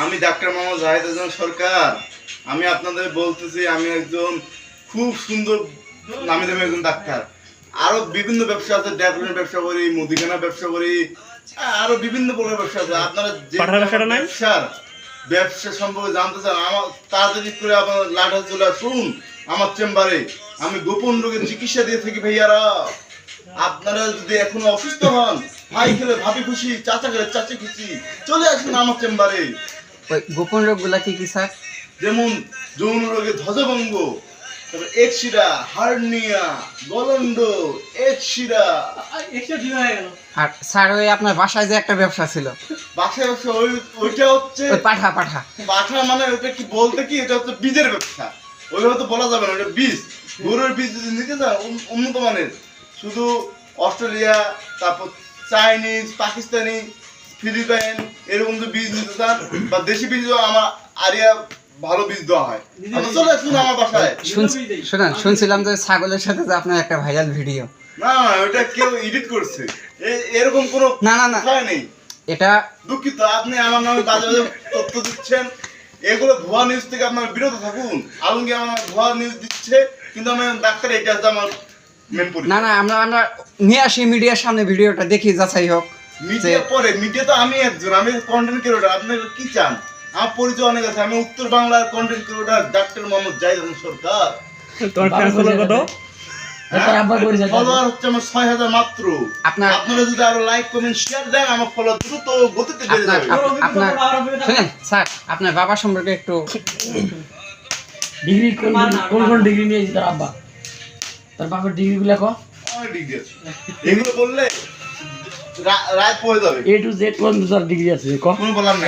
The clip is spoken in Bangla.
আমি ডাক্তার মোহাম্মদ জাহিদ হাসান সরকার। আমি আপনাদের বলতেছি, আমি একজন খুব সুন্দর নামি দামি একজন ডাক্তার। আরো বিভিন্ন ব্যবসা আছে, ডেভেলপমেন্ট ব্যবসা করি, মুদিখানা ব্যবসা করি, আরো বিভিন্ন প্রকার ব্যবসা আছে। আপনারা যে ব্যবসা সম্পর্কে জানতে চান, আমার তাড়াতাড়ি করে আপনার লাঠা চলে আসুন আমার চেম্বারে। আমি গোপন রোগের চিকিৎসা দিয়ে থাকি ভাইয়ারা। আপনারা যদি এখনো অসুস্থ হন, ভাই খেলে ভাবি খুশি, চাচা খেলে চাচি খুশি, চলে আসুন আমার চেম্বারে। গোপন রোগগুলা কি কি স্যার? যেমন যৌন রোগে ধ্বজভঙ্গ, তারপর একশিরা, হার্নিয়া, গলন্ড, একশিরা। আর স্যার ওই আপনার বাসায় যে একটা ব্যবসা ছিল, বাসায় ব্যবসা, ওইটা হচ্ছে পাঠা পাঠা পাঠা, মানে ওইটা কি বলতে কি, এটা হচ্ছে বীজের ব্যবসা। ওইভাবে তো বলা যাবে না, ওইটা বীজ, গরুর বীজ যদি নিতে চান উন্নত মানের, শুধু অস্ট্রেলিয়া, তারপর চাইনিজ, পাকিস্তানি, ফিলিপাইন এরকম যে বীজ নিতে চান, বা দেশি বীজ, আমার আরিয়া ভালো বীজ দেওয়া হয়। চলে আসুন আমার বাসায়। শুনছিলাম যে ছাগলের সাথে যে আপনার একটা ভাইরাল ভিডিও। না না, ওটা কেউ এডিট করছে, এরকম কোনো না না না নেই। এটা দুঃখিত, আপনি আমার নামে বাজে বাজে তথ্য দিচ্ছেন। এগুলো ভুয়া নিউজ থেকে আপনার বিরত থাকুন। আলমগীর আমার ভুয়া নিউজ দিচ্ছে, কিন্তু আমি ডাক্তার, এটা হচ্ছে আমার মেন পরিচয়। না না, আমরা নিয়ে আসি মিডিয়ার সামনে, ভিডিওটা দেখি যাচাই হোক। মিডিয়া পরে, মিডিয়া তো আমি একজন, আমি কন্টেন্ট ক্রিয়েটর। আপনি কি চান? আমার পরিচয় অনেক আছে। আমি উত্তর বাংলার content creator doctor Mohammad Zahid Hasan Sarkar. তোর ফ্যান ফলোয়ার কত? ফলোয়ার হচ্ছে আমার 6000 মাত্র। আপনারা যদি আরো লাইক কমেন্ট শেয়ার দেন, আমার ফলোয়ার দ্রুত গতিতে বেড়ে যাবে। শুনেন স্যার, আপনার বাবা সম্পর্কে একটু ডিগ্রি কোন ডিগ্রি নিয়েছি তোর আব্বা? তোর বাবার ডিগ্রি গুলা কো? অনেক ডিগ্রি আছে, এগুলো বললে রাত পড়ে যাবে। A to Z পর্যন্ত তোর ডিগ্রি আছে, কখনো বললাম না।